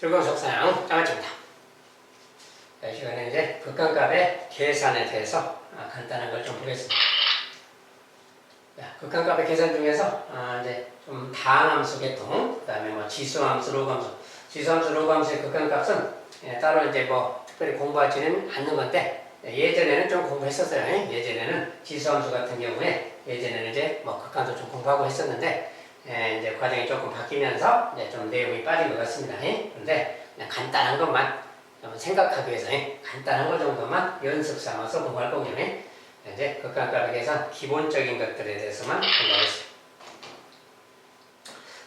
즐거운 속사양 장아찌입니다. 이 시간에 이제 극한값의 계산에 대해서 간단한 걸 좀 보겠습니다. 극한값의 계산 중에서 이제 좀 다항함수 계통, 그 다음에 뭐 지수함수, 로그함수. 지수함수, 로그함수의 극한값은 따로 이제 뭐 특별히 공부하지는 않는 건데, 예전에는 좀 공부했었어요. 예전에는 지수함수 같은 경우에 예전에는 이제 뭐 극한도 좀 공부하고 했었는데, 이제 과정이 조금 바뀌면서 이제 좀 내용이 빠진 것 같습니다. 그런데 그냥 간단한 것만 좀 생각하기 위해서 간단한 것 정도만 연습 삼아서 공부할 거군요. 이제 극한값에 대해서 기본적인 것들에 대해서만 공부하겠습니다.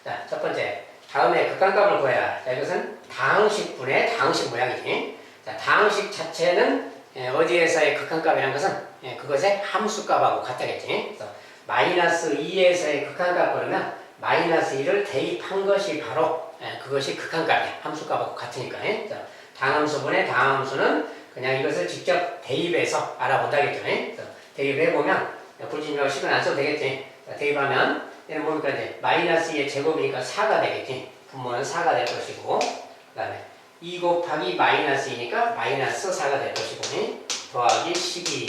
자, 첫 번째, 다음에 극한값을 구해라. 자, 이것은 다항식분의 다항식 모양이지. 자, 다항식 자체는 어디에서의 극한값이라는 것은 그것의 함수값하고 같다겠지. 그래서 마이너스 2에서의 극한값 그러면 마이너스 2를 대입한 것이 바로 그것이 극한값이야. 함수값하고 같으니까. 자, 다항함수분의 다항함수는 그냥 이것을 직접 대입해서 알아본다겠죠. 그래서 대입해보면 불진명하고 식은 안 써도 되겠지. 자, 대입하면 얘는 뭡니까 이제 마이너스 2의 제곱이니까 4가 되겠지. 분모는 4가 될 것이고, 그 다음에 2 곱하기 마이너스 2니까 마이너스 4가 될 것이고, 더하기 12.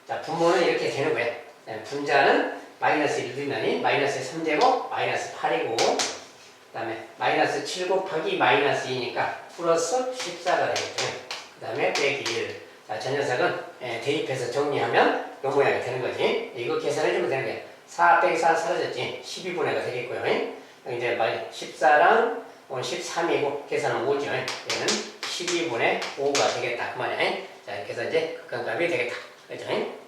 자, 분모는 이렇게 되는 거예요. 분자는 마이너스 1 넣으면 마이너스 3제곱 마이너스 8이고, 그 다음에 마이너스 7 곱하기 마이너스 2니까 플러스 14가 되겠죠. 그 다음에 빼기 1. 자, 저 녀석은 대입해서 정리하면 이 모양이 되는 거지. 이거 계산해주면 되는 거예요. 4 빼기 4 사라졌지. 12분의가 되겠고요. 이제 14랑 13이고 계산은 5죠. 얘는 12분의 5가 되겠다. 그 말이야. 자, 이렇게 해서 이제 극한값이 되겠다. 그렇죠?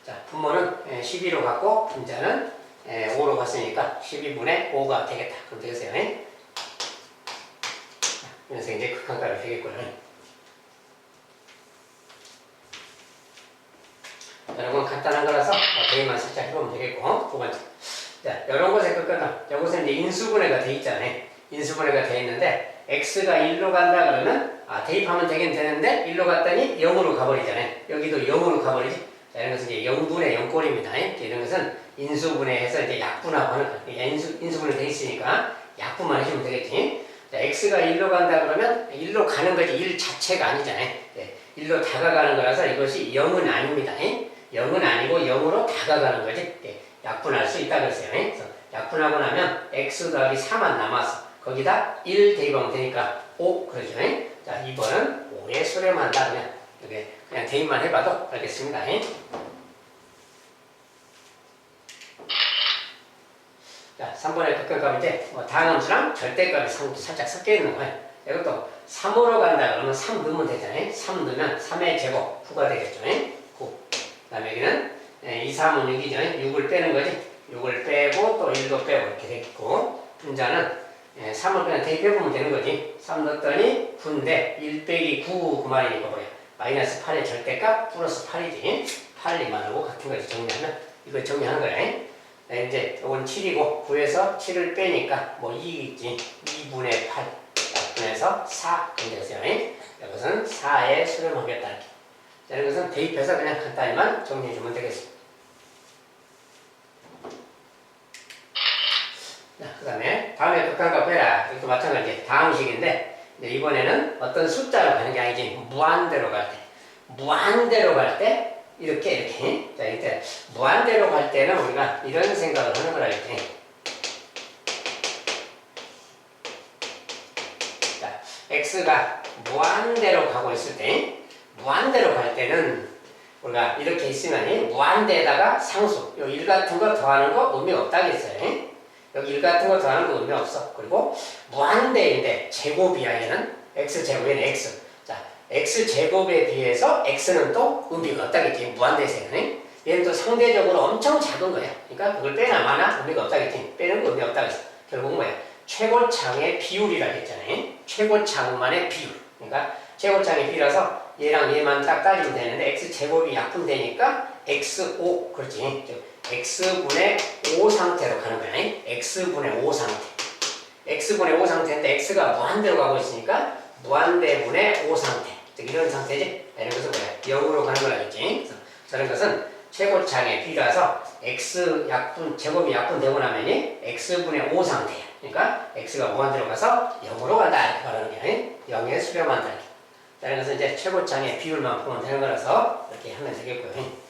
자, 분모는 12로 갖고 분자는 5로 갔으니까 12분의 5가 되겠다. 그럼 되겠어요. 그래서 이제 극한값이 되겠고요. 여러분 간단한 거라서 대입만 살짝 해보면 되겠고, 두 번째. 자, 이런 곳에 극한값. 여기서 이제 인수분해가 돼 있잖아요. 인수분해가 돼 있는데 x가 1로 간다 그러면 대입하면 되긴 되는데 1로 갔더니 0으로 가버리잖아요. 여기도 0으로 가버리지. 자, 이런 것은 이제 0분의 0꼴입니다. 이런 것은 인수분해해서 이제 약분하고 하는 거예요. 인수분해 돼 있으니까 약분만 해주면 되겠지. 자, x가 1로 간다 그러면 1로 가는 거지 1 자체가 아니잖아요. 1로 다가가는 거라서 이것이 0은 아닙니다. 0은 아니고 0으로 다가가는 거지. 약분할 수 있다 그랬어요. 그래서 약분하고 나면 x 더하기 4만 남아서 거기다 1 대입하면 되니까 5 그러죠. 자, 2번은 5의 수렴한다 그러면 이렇게 그냥 대입만 해봐도 알겠습니다. 자, 3번의 극한값 이제 다항함수랑 절대값이 살짝 섞여 있는 거예요. 이것도 3으로 간다 그러면 3 넣으면 되잖아요. 3 넣으면 3의 제곱 9가 되겠죠. 9. 그 다음에 여기는 2, 3은 6이죠. 6을 빼는 거지. 6을 빼고 또 1도 빼고 이렇게 되겠고, 분자는 3을 그냥 대입해보면 되는 거지. 3 넣었더니 9인데 1 빼기 9 그 말이니까 뭐야. 마이너스 8의 절대값 플러스 8이지. 8, 2만 하고 같은 거지. 정리하면. 이거 정리하는 거야. 이제 이건 7이고 9에서 7을 빼니까 뭐 2 있지. 2분의 8 약분해서 4 되겠어요. 이것은 4에 수렴하겠다. 이렇게. 자, 이것은 대입해서 그냥 간단히만 정리해주면 되겠습니다. 자, 그 다음에 다음에 극한값 구해라. 이것도 마찬가지. 다항식인데 이번에는 어떤 숫자로 가는 게 아니지. 무한대로 갈 때. 무한대로 갈 때 이렇게. 자, 이때 무한대로 갈 때는 우리가 이런 생각을 하는 거라 이렇게. 자, x가 무한대로 가고 있을 때, 무한대로 갈 때는 우리가 이렇게 있으면 무한대에다가 상수, 요 1 같은 거 더하는 거 의미 없다겠어요. 여기 1 같은 거 더하는 거 의미 없어. 그리고 무한대인데 제곱이야 얘는. x제곱 얘는 x. 자, x제곱에 비해서 x는 또 의미가 없다겠지. 무한대에서는. 얘는 또 상대적으로 엄청 작은 거야. 그러니까 그걸 빼나 마나 의미가 없다겠지. 빼는 거 의미 없다겠어. 결국 뭐야? 최고창의 비율이라고 했잖아요. 최고창만의 비율. 그러니까 최고창의 비율이라서 얘랑 얘만 딱 따지면 되는데 x제곱이 약분되니까 x5 그렇지. x분의 5 상태로 가는 거야. x분의 5 상태. x분의 5 상태인데 x가 무한대로 가고 있으니까 무한대분의 5 상태. 이런 상태지. 이런 것은 뭐야? 0으로 가는 걸 알겠지. 그래서 저런 것은 최고창의 비라서 x 약분 제곱이 약분되고 나면 x분의 5 상태야. 그러니까 x가 무한대로 가서 0으로 간다 이렇게 말하는 게 0에 수렴한다 이렇게. 자, 그래서 이제 최고창의 비율만 보면 되는 거라서 이렇게 하면 되겠고요.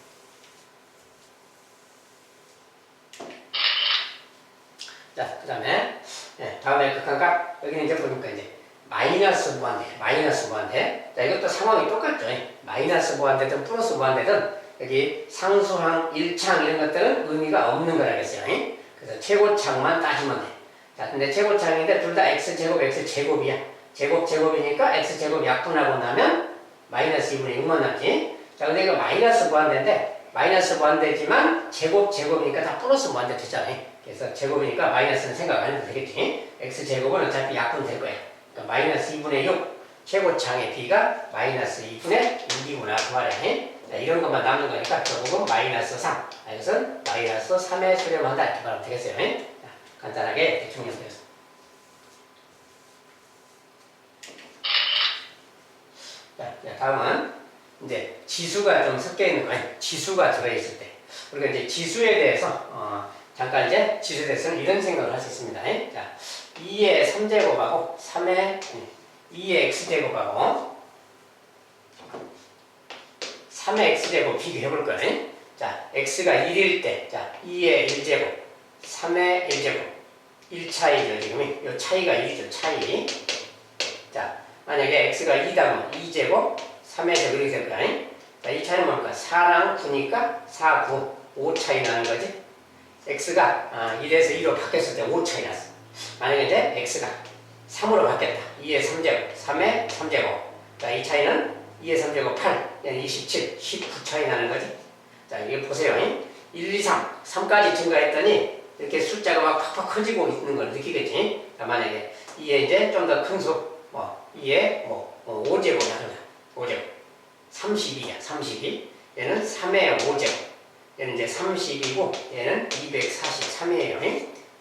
자, 그 다음에 다음에 극한값 여기는 이제 보니까 이제 마이너스 무한대. 자, 이것도 상황이 똑같죠. 마이너스 무한대든 플러스 무한대든 여기 상수항, 일창 이런 것들은 의미가 없는 거라겠어요. 그래서 최고창만 따지면 돼. 자, 근데 최고창인데 둘 다 x제곱, x제곱이야. 제곱이니까 x제곱 약분하고 나면 마이너스 2분의 6만 남지. 자, 근데 이거 마이너스 무한대지만 제곱이니까 다 플러스 무한대 되잖아. 그래서 제곱이니까 마이너스는 생각 안 해도 되겠지. x제곱은 어차피 약분될 거야. 그러니까 마이너스 2분의 6 최고창의 b가 마이너스 2분의 6이구나 그 말이야. 자, 이런 것만 남는 거니까 결국은 마이너스 3. 이것은 마이너스 3에 수렴한다 이렇게 말하면 되겠어요. 자, 간단하게 대충 연습해서. 자, 다음은 이제 지수가 좀 섞여 있는 거예요. 지수가 들어있을 때. 우리가 이제 지수에 대해서 잠깐 이제 지수에 대해서는 이런 생각을 할 수 있습니다. 자, 2의 3제곱하고 2의 x제곱하고 3의 x제곱 비교해 볼 거예요. 자, x가 1일 때, 자, 2의 1제곱, 3의 1제곱, 1차이죠, 지금. 이 차이가 1이죠, 차이. 자, 만약에 x가 2다면 2제곱, 3의 제곱이 될 거야. 자, 이 차이는 뭡니까? 4랑 9니까 4, 9, 5 차이 나는 거지. x가 1에서 2로 바뀌었을 때 5 차이 났어. 만약에 이제 x가 3으로 바뀌었다. 2의 3제곱, 3의 3제곱. 자, 이 차이는 2의 3제곱 8, 27, 19 차이 나는 거지. 자, 이게 보세요. 1, 2, 3, 3까지 증가했더니 이렇게 숫자가 막 팍팍 커지고 있는 걸 느끼겠지. 자, 만약에 2의 이제 좀 더 큰 수, 2의 5제곱이 하는 거야. 5제곱. 32야, 32. 얘는 3의 5제곱. 얘는 이제 30이고, 얘는 243이에요.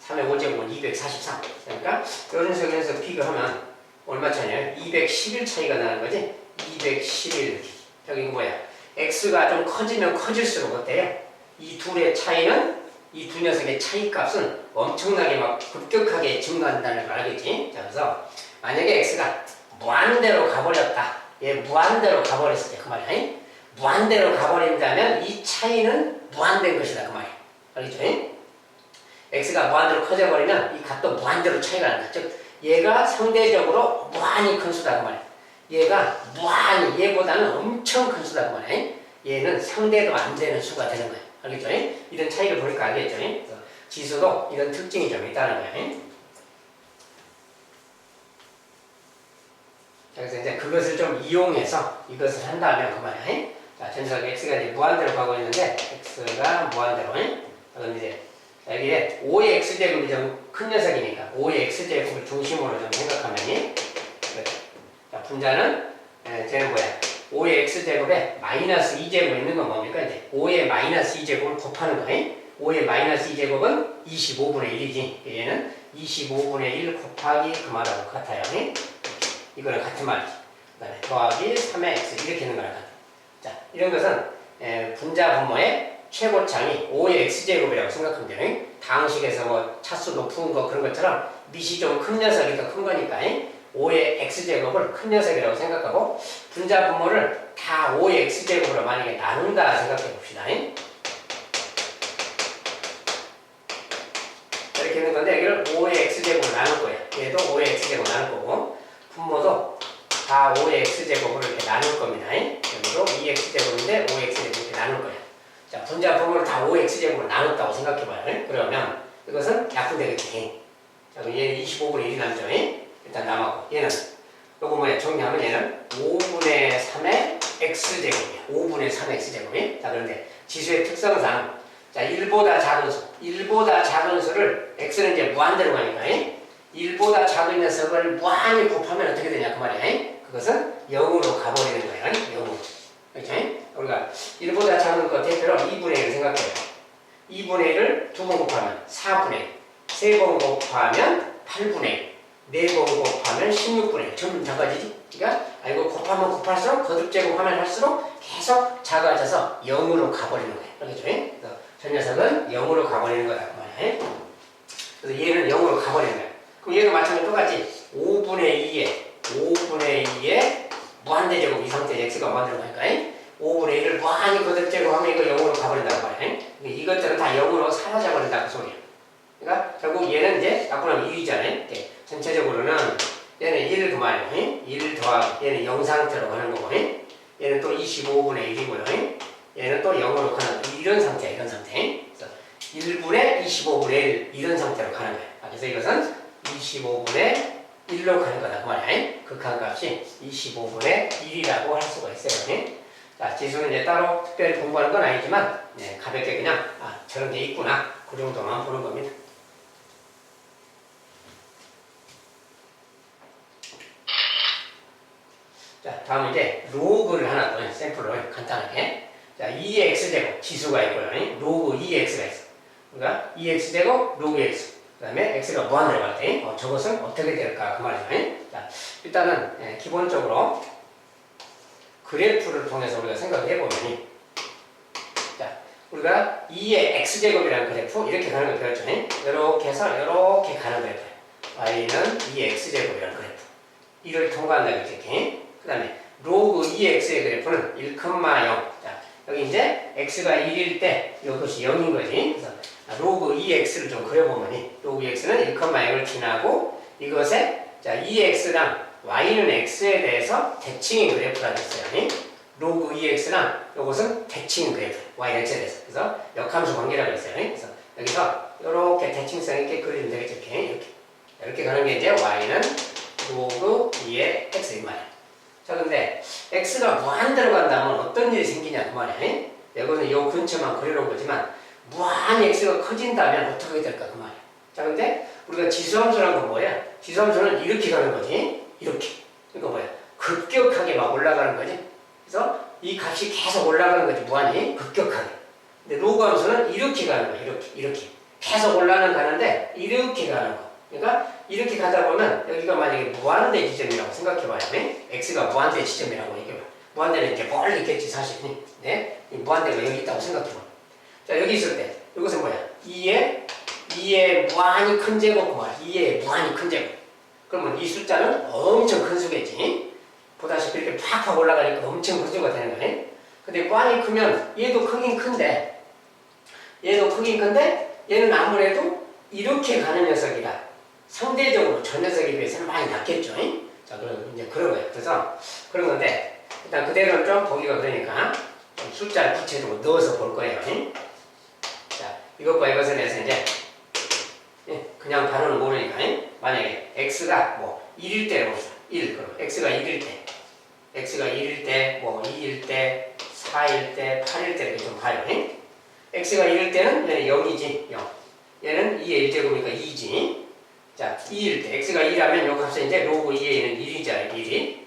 3의 5제곱은 243. 그러니까, 이런 식으로 비교하면 얼마 차이냐? 211 차이가 나는 거지? 211. 여기 뭐야? x가 좀 커지면 커질수록 어때요? 이 둘의 차이는, 이 두 녀석의 차이 값은 엄청나게 막 급격하게 증가한다는 걸 알겠지? 자, 그래서 만약에 x가 무한대로 가버렸다. 얘 무한대로 가버렸을 때 그 말이야. 무한대로 가버린다면 이 차이는 무한된 것이다 그 말이야. 알겠죠? x가 무한대로 커져버리면 이 값도 무한대로 차이가 난다. 즉 얘가 상대적으로 무한히 큰 수다 그 말이야. 얘가 무한히 얘보다는 엄청 큰 수다 그 말이야. 얘는 상대도 안 되는 수가 되는 거야. 알겠죠? 이런 차이를 보니까 알겠죠? 그래서 지수도 이런 특징이 좀 있다는 거야. 그래서 이제 그것을 좀 이용해서 이것을 한다면 그 말이야. 자, 전체적 x가 이제 무한대로 가고 있는데 x가 무한대로. 그럼 이제 여기에 5의 x제곱이 좀 큰 녀석이니까 5의 x제곱을 중심으로 좀 생각하면 자, 분자는 쟤는 뭐야? 5의 x제곱에 마이너스 2제곱 있는 건 뭡니까? 이제 5의 마이너스 2제곱을 곱하는 거예요. 5의 마이너스 2제곱은 25분의 1이지. 얘는 25분의 1 곱하기 그 말하고 같아요. 이거는 같은 말이지. 그 다음에 더하기 3의 x 이렇게 있는 거랑 같아. 자, 이런 것은 분자 분모의 최고창이 5의 x제곱이라고 생각하면 돼요. 다항식에서 뭐 차수 높은 거 그런 것처럼 밑이 좀 큰 녀석이 더 큰 거니까 5의 x제곱을 큰 녀석이라고 생각하고 분자 분모를 다 5의 x제곱으로 만약에 나눈다 생각해 봅시다. 이렇게 있는 건데 여기를 5의 x제곱으로 나눌 거예요. 얘도 5의 x제곱 나눌 거고 분모도 다 5의 x제곱으로 이렇게 나눌 겁니다. 여기도 2x제곱인데 5x제곱 이렇게 나눌 거예요. 자, 분자 분모를 다 5x제곱으로 나눴다고 생각해봐요. 그러면 이것은 약분되겠지. 자, 그럼 얘는 25분의 1이 남죠. 일단 남았고 얘는 요거 뭐야? 정리하면 얘는 5분의 3의 x제곱이야. 5분의 3의 x제곱이. 자, 그런데 지수의 특성상 자, 1보다 작은 수를 x는 이제 무한대로 가니까 1보다 작은 녀석을 무한히 곱하면 어떻게 되냐 그 말이야. 그것은 0으로 가버리는 거예요. 0으로. 그렇죠? 우리가 1보다 작은 거 대표로 2분의 1을 생각해요. 2분의 1을 2번 곱하면 4분의 1, 3번 곱하면 8분의 1, 4번 곱하면 16분의 1. 점점 작아지지? 그러니까 이거 곱하면 곱할수록 거듭제곱하면 할수록 계속 작아져서 0으로 가버리는 거예요. 그렇죠? 그래서 저 녀석은 0으로 가버리는 거다 그 말이야. 그래서 얘는 0으로 가버리는 거야. 그럼 얘도 마찬가지로 똑같이 5분의 2에 무한대제곱 이 상태에 x가 무한대로 가니까 5분의 1을 무한히 거듭 제곱하면 이거 0으로 가버린다고 말이야. 이것들은 다 0으로 사라져버린다 그 소리야. 그러니까 결국 얘는 이제 나쁘면 1이잖아요. 전체적으로는 얘는 1 그 말이에요. 1 더하기 얘는 0 상태로 가는 거고 얘는 또 25분의 1이고요. 얘는 또 0으로 가는 이런 상태야. 이런 상태. 그래서 1분의 25분의 1 이런 상태로 가는 거야. 그래서 이것은 25분의 1로 가는 거다 그 말이야. 극한값이 25분의 1이라고 할 수가 있어요. 자, 지수는 이제 따로 특별히 공부하는 건 아니지만 가볍게 그냥 저런 게 있구나 그 정도만 보는 겁니다. 자, 다음 이제 로그를 하나 더 샘플로 간단하게. 자, 2x제곱 지수가 있고요. 로그 2x가 있어. 그러니까 2x제곱 로그 x. 그 다음에 x가 무한대로 갈 때 저것은 어떻게 될까 그 말이죠. 자, 일단은 기본적으로 그래프를 통해서 우리가 생각을 해보면 자, 우리가 2의 x제곱이라는 그래프 이렇게 가는 걸 배웠죠. 이렇게 해서 이렇게 가는 그래프. y는 2의 x제곱이라는 그래프. 이를 통과한다 이렇게. 그 다음에 로그 2x의 그래프는 1,0. 자, 여기 이제 x가 1일 때 이것이 0인 거지. 그래서 로그 2x를 좀 그려보면 로그 2x는 1,0을 지나고 이것에 자 2x랑 y는 x에 대해서 대칭인 그래프가 됐어요. 로그 2x랑 이것은 대칭인 그래프 y는 x에 대해서. 그래서 역함수 관계라고 했어요. 그래서 여기서 이렇게 대칭성 있게 그리면 되겠죠. 이렇게 가는 게 이제 y는 로그 2의 x인 말이야. 자, 근데 x가 무한대로 간다면 어떤 일이 생기냐 그 말이야. 이거는 이 근처만 그려놓은 거지만 무한히 x가 커진다면 어떻게 될까 그 말이야. 자, 근데 우리가 지수함수라는 건 뭐야? 지수함수는 이렇게 가는 거지. 이렇게. 그러니까 뭐야? 급격하게 막 올라가는 거지. 그래서 이 값이 계속 올라가는 거지. 무한히 급격하게. 근데 로그 함수는 이렇게 가는 거야. 이렇게. 계속 가는데 이렇게 가는 거. 그러니까 이렇게 가다 보면 여기가 만약에 무한대 지점이라고 생각해봐요. x가 무한대 지점이라고 얘기해봐. 무한대는 이렇게 멀리 있겠지 사실. 네? 무한대가 여기 있다고 생각해봐. 자, 여기 있을 때 이것은 뭐야? 2의 무한히 큰 제곱 그 말이야. 2의 무한히 큰 제곱. 그러면 이 숫자는 엄청 큰 수겠지. 보다시피 이렇게 팍팍 올라가니까 엄청 큰 수가 되는 거네. 근데 무한히 크면 얘도 크긴 큰데 얘는 아무래도 이렇게 가는 녀석이라 상대적으로 저 녀석에 비해서는 많이 낮겠죠. 자, 그럼 이제 그런 거예요. 그래서 그런 건데 일단 그대로는 좀 보기가 그러니까 좀 숫자를 구체적으로 넣어서 볼 거예요. 자, 이것과 이것에 대해서 이제 그냥 바로는 모르니까 만약에 x가 뭐 1일 때로 봅시다. 1 그럼 x가 1일 때 뭐 2일 때 4일 때 8일 때 이렇게 좀 봐요. x가 1일 때는 얘는 0이지 0. 얘는 2의 1제곱이니까 2지. 자, 2일 때 x가 2라면 요 값은 이제 로그 2에 얘는 1이잖아요. 1이.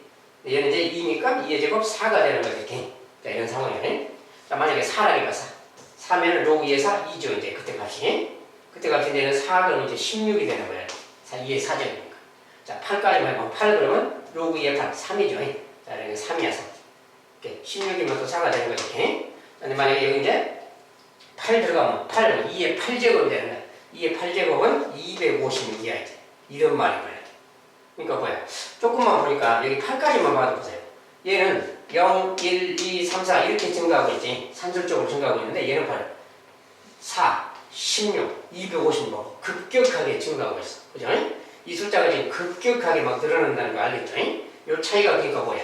얘는 이제 2니까 2의 제곱 4가 되는 거죠. 이렇게. 자, 이런 상황이네. 자, 만약에 4라니까 4. 4면은 로그 2에 4, 2죠. 이제 그때 값이. 그때 값이 얘는 4 그러면 이제 16이 되는 거예요. 2의 4제곱이니까. 자, 8까지만 해보면 8 그러면 로그 2의 8, 3이죠. 자, 여기 3이야, 3. 이렇게 16이면 또 4가 되는 거죠. 이렇게. 근데 만약에 여기 이제 8 들어가면 8, 2의 8제곱이 되는 거야. 2의 8제곱은 256이야, 이제. 이런 말이 말이야. 그러니까 뭐야. 조금만 보니까 여기 8까지만 봐도 보세요. 얘는 0, 1, 2, 3, 4 이렇게 증가하고 있지. 산술적으로 증가하고 있는데 얘는 봐요. 4, 16, 256 급격하게 증가하고 있어. 그죠? 이 숫자가 지금 급격하게 막 늘어난다는 거 알겠죠? 이 차이가 그러니까 뭐야.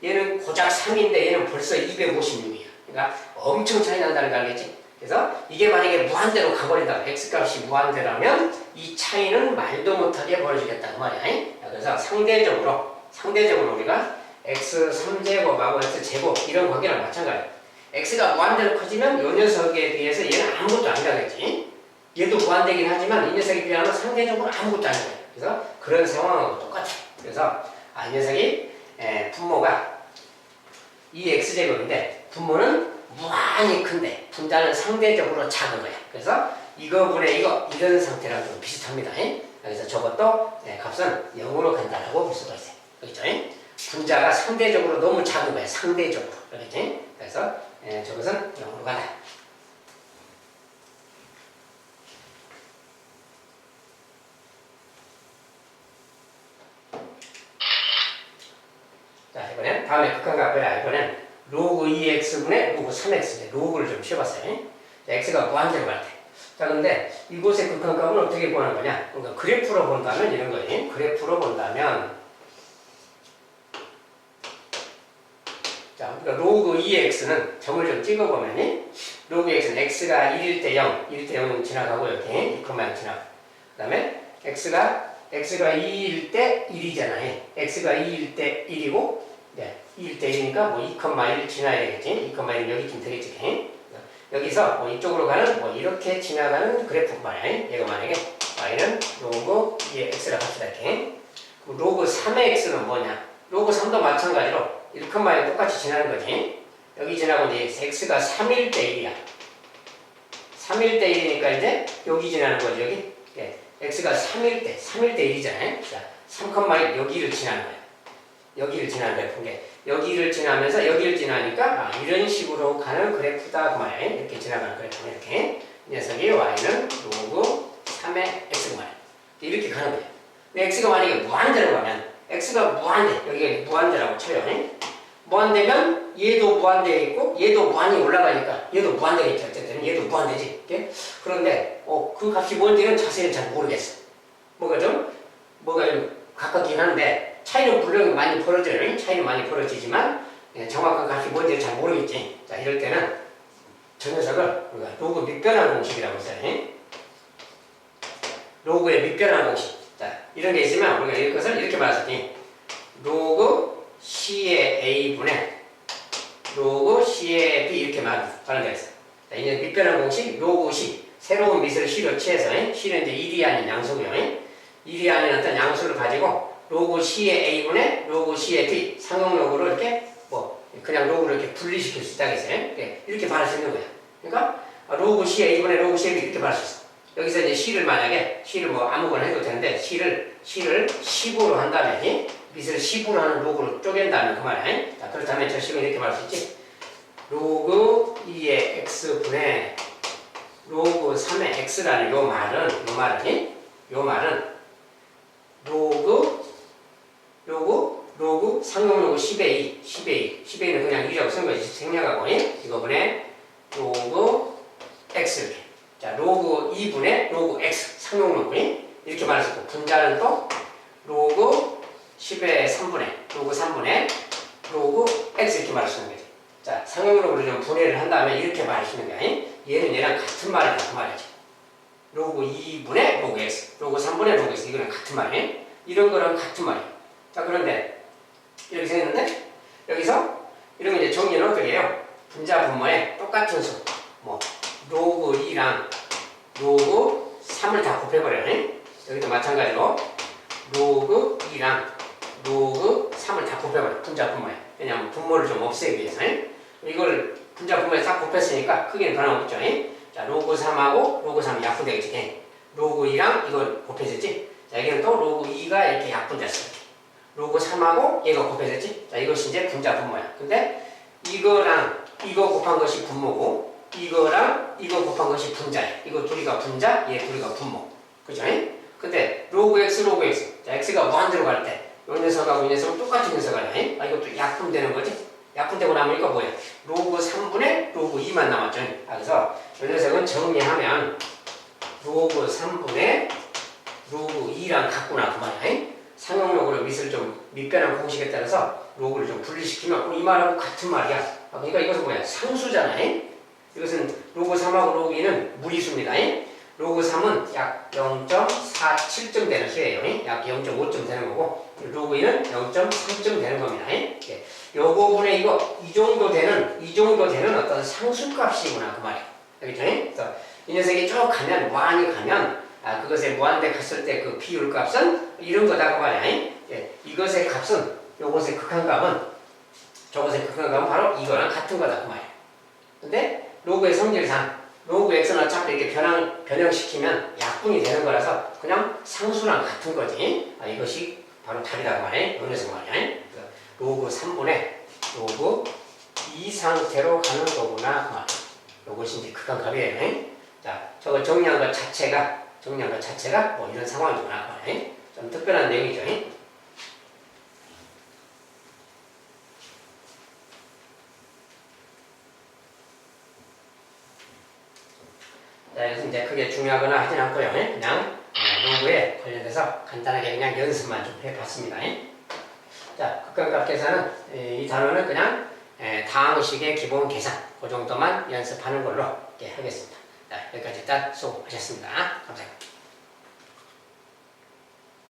얘는 고작 3인데 얘는 벌써 256이야. 그러니까 엄청 차이 난다는 거 알겠지? 그래서 이게 만약에 무한대로 가버린다. x값이 무한대라면 이 차이는 말도 못하게 벌어지겠다 그 말이야. 그래서 상대적으로 우리가 x 3제곱하고 x 제곱 이런 관계랑 마찬가지야. x가 무한대로 커지면 이 녀석에 비해서 얘는 아무것도 안 되겠지. 얘도 무한대긴 하지만 이 녀석에 비하면 상대적으로 아무것도 안 돼. 그래서 그런 상황하고 똑같아. 그래서 이 녀석이 분모가 2x제곱인데 분모는 무한히 큰데 분자는 상대적으로 작은 거야. 그래서 이거분의 이거 이런 상태랑 좀 비슷합니다. 그래서 저것도 값은 0으로 간다라고 볼 수가 있어요. 그렇죠? 분자가 상대적으로 너무 작은 거야. 상대적으로. 그렇지? 그래서 저것은 0으로 간다. 다음에 극한값 빼라. 이번엔 로그 2x분의 로그 3x. 로그를 좀 씌워봤어요. x가 무한대로 갈 때. 자, 근데 이곳의 극한값은 어떻게 구하는 거냐? 그러니까 그래프로 본다면 이런 거예요. 그래프로 본다면, 자, 그러니까 로그 2x는 점을 좀 찍어보면, 로그 x는 x가 1일 때 0, 1일 때 0은 지나가고, 이렇게 2,0 지나가. 그 다음에 x가 2일 때 1이잖아요. x가 2일 때 1이고, 네, 2일 때 1이니까 뭐 2,1 지나야 되겠지. 2,1은 여기쯤 되겠지. 여기서 뭐 이쪽으로 가는 뭐 이렇게 지나가는 그래프 말이야. 얘가 만약에 y는 로그 2의 x라 합시다. 이렇게. 그럼 로그 3의 x는 뭐냐? 로그 3도 마찬가지로 1,1이 똑같이 지나는 거지. 여기 지나고 이제 x가 3일 때 1이야. 3일 때 1이니까 이제 여기 지나는 거지. 여기. 네. x가 3일 때 1이잖아요. 자, 3,1 여기를 지나는 거야. 여기를 지나는 그래프인데 여기를 지나면서 여기를 지나니까 이런 식으로 가는 그래프다 그 말이에요. 이렇게 지나가는 그래프. 이렇게 이 녀석이 y는 로그 3의 x가 말이에요. 이렇게 가는 거예요. 근데 x가 만약에 무한대로 가면 x가 무한대, 여기가 무한대라고 쳐요. 무한대면 얘도 무한대에 있고 얘도 무한히 올라가니까 얘도 무한대겠죠. 어쨌든 얘도 무한대지. 이렇게? 그런데 그 값이 뭔지는 자세히 잘 모르겠어. 뭐가 좀 가깝긴 한데 차이는 분명히 많이 벌어져요. 차이는 많이 벌어지지만 정확한 값이 뭔지 잘 모르겠지. 자, 이럴 때는 저 녀석을 우리가 로그 밑변환 공식이라고 써요. 로그의 밑변환 공식. 자, 이런 게 있으면 우리가 이것을 이렇게 말했더니 로그 C의 A분의 로그 C의 B 이렇게 말하는 게 있어요. 자, 이제 밑변환 공식 로그 C. 새로운 밑을 C로 취해서 C는 이제 1이 아닌 양수고요. 1이 아닌 어떤 양수를 가지고 로그 C의 A분의 로그 C의 B 상용로그로 이렇게 그냥 로그를 이렇게 분리시킬 수 있다겠어요. 이렇게 말할 수 있는 거야. 그러니까 로그 C의 A분의 로그 C의 B 이렇게 말할 수 있어. 여기서 이제 C를 만약에 C를 뭐 아무거나 해도 되는데 C를 10으로 한다면 밑을 10으로 하는 로그로 쪼갠다면 그 말이야. 자, 그렇다면 저 식은 이렇게 말할 수 있지. 로그 2의 X분의 로그 3의 X라는 요 말은 로그 상용로그 10의 10A는 그냥 2라고 쓴 거지. 생략하고 이거분의 로그 X 이렇게. 자, 로그 2분의 로그 X 상용로그 이렇게 말할 수 있고 분자는 또 로그 10의 3분의 로그 3분의 로그 X 이렇게 말할 수 있는 거지. 자, 상용로그를 좀 분해를 한 다음에 이렇게 말할 수 있는 거야. 얘는 얘랑 같은 말이다 그 말이지. 로그 2분의 로그 X 로그 3분의 로그 X 이거랑 같은 말이에요. 이런 거랑 같은 말이에요. 자, 그런데 이렇게 생겼는데 여기서 이런 거 이제 정리는 어떻게 해요? 분자 분모에 똑같은 수 로그 2랑 로그 3을 다 곱해버려요. 여기도 마찬가지로 로그 2랑 로그 3을 다 곱해버려요. 분자 분모에. 왜냐하면 분모를 좀 없애기 위해서. 이걸 분자 분모에 싹 곱했으니까 크기는 변함없죠. 자, 로그 3하고 로그 3이 약분되겠지. 로그 2랑 이걸 곱해졌지. 자, 여기는 또 로그 2가 이렇게 약분됐어. 로그 3하고 얘가 곱해졌지. 자, 이것이 이제 분자 분모야. 근데 이거랑 이거 곱한 것이 분모고 이거랑 이거 곱한 것이 분자야. 이거 둘이가 분자, 얘 둘이가 분모. 그죠? 근데 로그 x 로그 x. 자, x가 무한대로 갈 때 이 녀석하고 이 녀석은 똑같은 녀석 아니야? 이것도 약분되는 거지. 약분되고 나니까 뭐야? 로그 3분의 로그 2만 남았죠. 그래서 이 녀석은 정리하면 로그 3분의 로그 2랑 같구나 그 말이야. 상용로그를 밑변환 공식에 따라서 로그를 좀 분리시키면 이 말하고 같은 말이야. 그러니까 이것은 뭐야? 상수잖아요. 이것은 로그 3하고 로그 2는 무리수입니다. 로그 3은 약 0.47점 되는 수예요. 약 0.5점 되는 거고 로그 2는 0.3점 되는 겁니다. 요 부분에 이 정도 되는 어떤 상수값이구나 그 말이에요. 알겠죠? 그래서 이 녀석이 쭉 가면 무한히 가면 그것에 무한대 갔을 때 그 비율 값은 이런 거다 그 말이야. 이것의 값은 요것의 극한값은 저것의 극한값은 바로 이거랑 같은 거다 그 말이야. 근데 로그의 성질상 로그 x는 어차피 이렇게 변형시키면 약분이 되는 거라서 그냥 상수랑 같은 거지. 이것이 바로 답이다 그 말이야. 여기서 말이야. 로그 3분의 로그 2 상태로 가는 거구나 그 말이야. 요것이 이제 극한값이에요. 자, 저거 정리한 것 자체가 뭐 이런 상황이구나 그 말이야. 좀 특별한 내용이죠. 자, 그래서 이제 크게 중요하거나 하진 않고요. 그냥 농구에 관련돼서 간단하게 그냥 연습만 좀 해봤습니다. 자, 극한값 계산은 이 단어는 그냥 다항식의 기본 계산 그 정도만 연습하는 걸로 하겠습니다. 자, 여기까지 일단 수고하셨습니다. 감사합니다.